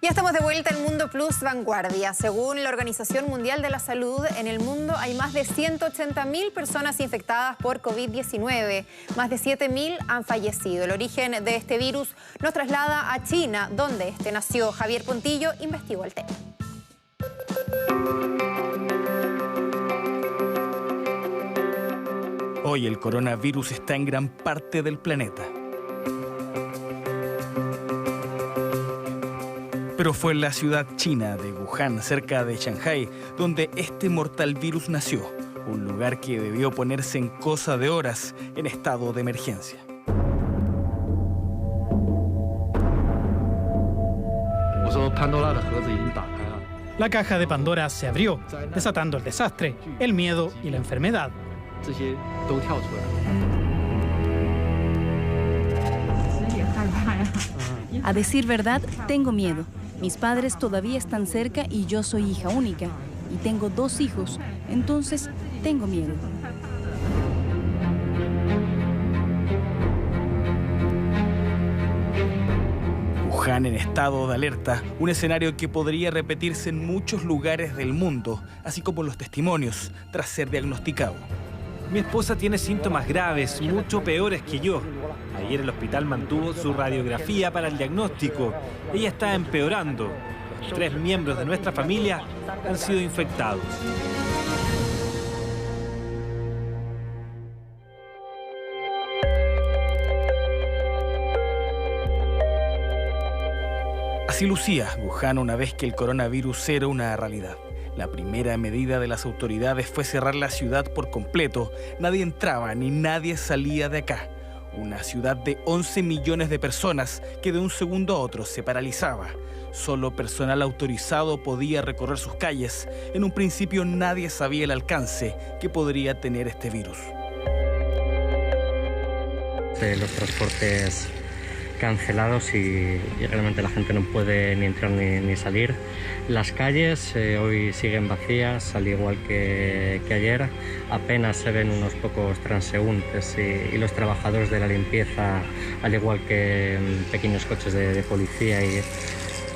Ya estamos de vuelta en Mundo Plus Vanguardia. Según la Organización Mundial de la Salud, en el mundo hay más de 180.000 personas infectadas por COVID-19. Más de 7.000 han fallecido. El origen de este virus nos traslada a China, donde este nació. Javier Pontillo investigó el tema. Hoy el coronavirus está en gran parte del planeta. Pero fue en la ciudad china de Wuhan, cerca de Shanghái, donde este mortal virus nació. Un lugar que debió ponerse en cosa de horas en estado de emergencia. La caja de Pandora se abrió, desatando el desastre, el miedo y la enfermedad. A decir verdad, tengo miedo. Mis padres todavía están cerca y yo soy hija única. Y tengo 2 hijos, entonces tengo miedo. Wuhan en estado de alerta, un escenario que podría repetirse en muchos lugares del mundo, así como los testimonios tras ser diagnosticado. Mi esposa tiene síntomas graves, mucho peores que yo. Ayer el hospital mantuvo su radiografía para el diagnóstico. Ella está empeorando. Los 3 miembros de nuestra familia han sido infectados. Así lucía Wuhan una vez que el coronavirus era una realidad. La primera medida de las autoridades fue cerrar la ciudad por completo. Nadie entraba ni nadie salía de acá. Una ciudad de 11 millones de personas que de un segundo a otro se paralizaba. Solo personal autorizado podía recorrer sus calles. En un principio nadie sabía el alcance que podría tener este virus. Los transportes cancelados y realmente la gente no puede ni entrar ni salir. Las calles hoy siguen vacías, al igual que ayer. Apenas se ven unos pocos transeúntes y los trabajadores de la limpieza, al igual que pequeños coches de policía y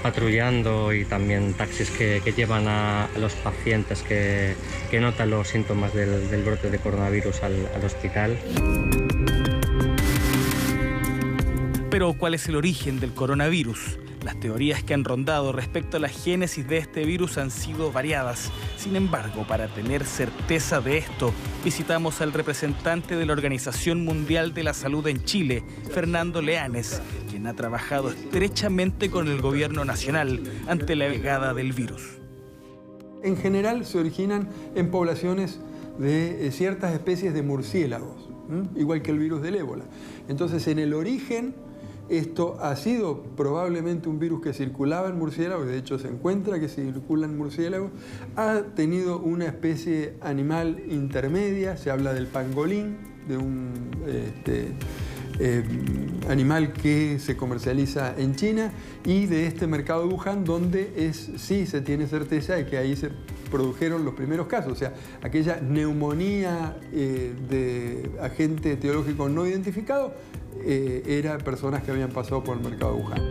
patrullando, y también taxis que llevan a los pacientes que notan los síntomas del brote de coronavirus al hospital. Pero ¿cuál es el origen del coronavirus? Las teorías que han rondado respecto a la génesis de este virus han sido variadas. Sin embargo, para tener certeza de esto, visitamos al representante de la Organización Mundial de la Salud en Chile, Fernando Leanes, quien ha trabajado estrechamente con el gobierno nacional ante la llegada del virus. En general se originan en poblaciones de ciertas especies de murciélagos, igual que el virus del ébola. Entonces, en el origen, esto ha sido probablemente un virus que circulaba en murciélagos, de hecho se encuentra que circula en murciélagos, ha tenido una especie animal intermedia, se habla del pangolín, de un animal que se comercializa en China, y de este mercado de Wuhan, donde sí se tiene certeza de que ahí se produjeron los primeros casos, o sea, aquella neumonía de agente etiológico no identificado, era personas que habían pasado por el mercado de Wuhan.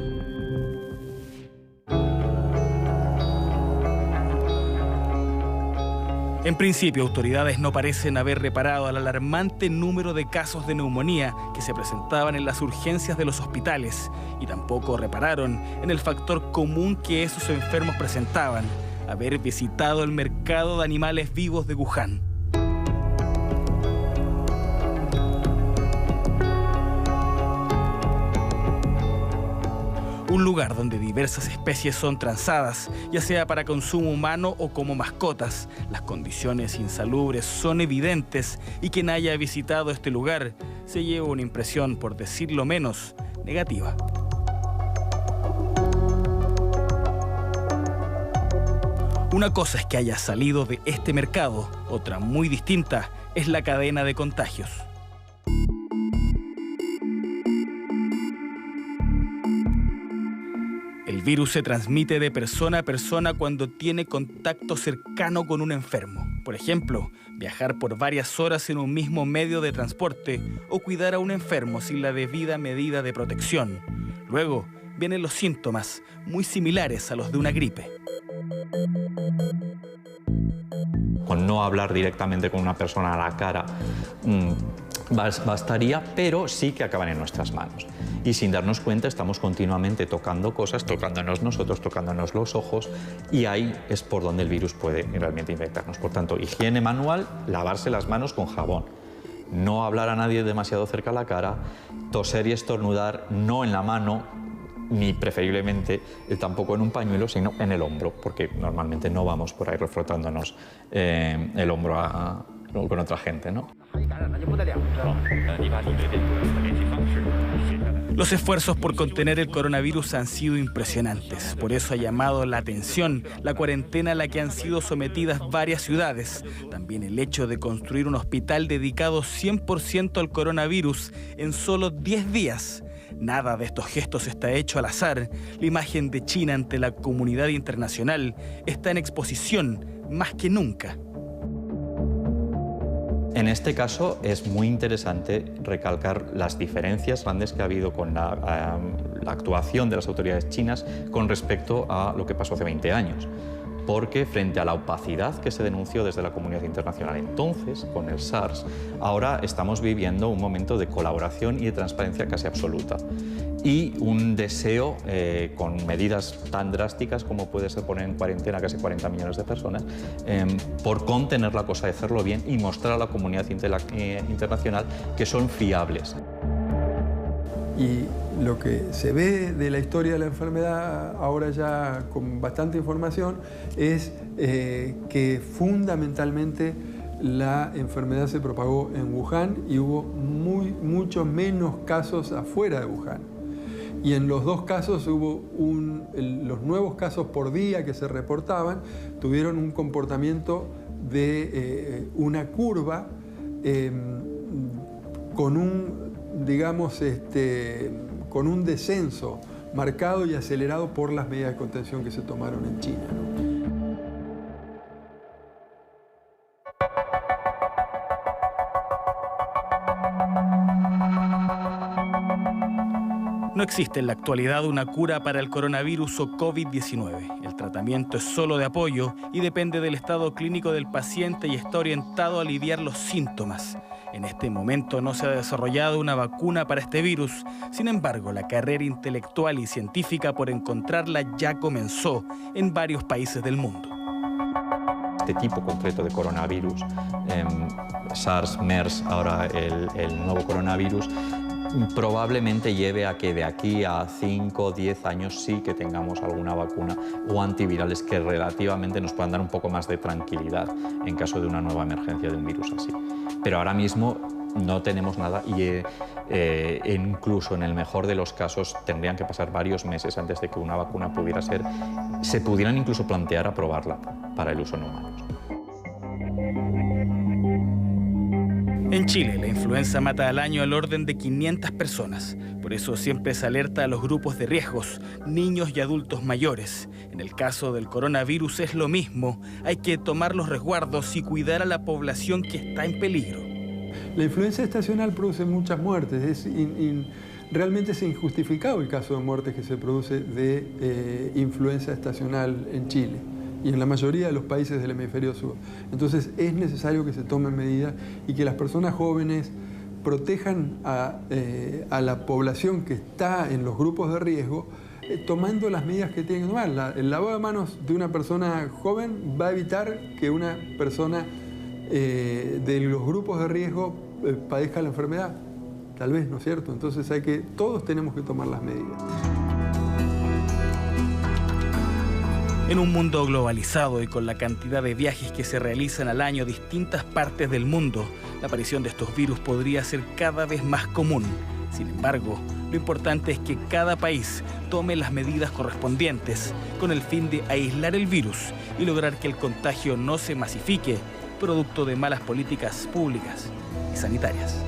En principio, autoridades no parecen haber reparado al alarmante número de casos de neumonía que se presentaban en las urgencias de los hospitales, y tampoco repararon en el factor común que esos enfermos presentaban: haber visitado el mercado de animales vivos de Wuhan. Un lugar donde diversas especies son transadas, ya sea para consumo humano o como mascotas. Las condiciones insalubres son evidentes, y quien haya visitado este lugar se lleva una impresión, por decirlo menos, negativa. Una cosa es que haya salido de este mercado, otra muy distinta es la cadena de contagios. El virus se transmite de persona a persona cuando tiene contacto cercano con un enfermo. Por ejemplo, viajar por varias horas en un mismo medio de transporte o cuidar a un enfermo sin la debida medida de protección. Luego, vienen los síntomas, muy similares a los de una gripe. Con no hablar directamente con una persona a la cara bastaría, pero sí que acaban en nuestras manos. Y sin darnos cuenta estamos continuamente tocando cosas, tocándonos nosotros, tocándonos los ojos, y ahí es por donde el virus puede realmente infectarnos. Por tanto, higiene manual, lavarse las manos con jabón, no hablar a nadie demasiado cerca a la cara, toser y estornudar no en la mano, ni preferiblemente tampoco en un pañuelo, sino en el hombro, porque normalmente no vamos por ahí refrotándonos el hombro con otra gente, ¿no? Los esfuerzos por contener el coronavirus han sido impresionantes. Por eso ha llamado la atención la cuarentena a la que han sido sometidas varias ciudades. También el hecho de construir un hospital dedicado 100% al coronavirus en solo 10 días. Nada de estos gestos está hecho al azar. La imagen de China ante la comunidad internacional está en exposición más que nunca. En este caso es muy interesante recalcar las diferencias grandes que ha habido con la actuación de las autoridades chinas con respecto a lo que pasó hace 20 años. Porque frente a la opacidad que se denunció desde la comunidad internacional entonces, con el SARS, ahora estamos viviendo un momento de colaboración y de transparencia casi absoluta. Y un deseo, con medidas tan drásticas como puede ser poner en cuarentena casi 40 millones de personas, por contener la cosa, de hacerlo bien y mostrar a la comunidad internacional que son fiables. Y lo que se ve de la historia de la enfermedad, ahora ya con bastante información, es que fundamentalmente la enfermedad se propagó en Wuhan y hubo muchos menos casos afuera de Wuhan. Y en los dos casos hubo los nuevos casos por día que se reportaban tuvieron un comportamiento de una curva con un descenso marcado y acelerado por las medidas de contención que se tomaron en China, ¿no? No existe en la actualidad una cura para el coronavirus o COVID-19. El tratamiento es solo de apoyo y depende del estado clínico del paciente y está orientado a aliviar los síntomas. En este momento no se ha desarrollado una vacuna para este virus. Sin embargo, la carrera intelectual y científica por encontrarla ya comenzó en varios países del mundo. Este tipo concreto de coronavirus, SARS, MERS, ahora el nuevo coronavirus, probablemente lleve a que de aquí a 5 o 10 años sí que tengamos alguna vacuna o antivirales que relativamente nos puedan dar un poco más de tranquilidad en caso de una nueva emergencia de un virus así. Pero ahora mismo no tenemos nada y incluso en el mejor de los casos tendrían que pasar varios meses antes de que una vacuna se pudieran incluso plantear aprobarla para el uso en humanos. En Chile, la influenza mata al año al orden de 500 personas. Por eso siempre se alerta a los grupos de riesgos, niños y adultos mayores. En el caso del coronavirus es lo mismo. Hay que tomar los resguardos y cuidar a la población que está en peligro. La influenza estacional produce muchas muertes. Realmente es injustificado el caso de muertes que se produce de influenza estacional en Chile y en la mayoría de los países del hemisferio sur. Entonces es necesario que se tomen medidas y que las personas jóvenes protejan a la población que está en los grupos de riesgo, tomando las medidas que tienen que tomar. El lavado de manos de una persona joven va a evitar que una persona de los grupos de riesgo padezca la enfermedad. Tal vez, ¿no es cierto? Entonces todos tenemos que tomar las medidas. En un mundo globalizado y con la cantidad de viajes que se realizan al año a distintas partes del mundo, la aparición de estos virus podría ser cada vez más común. Sin embargo, lo importante es que cada país tome las medidas correspondientes con el fin de aislar el virus y lograr que el contagio no se masifique, producto de malas políticas públicas y sanitarias.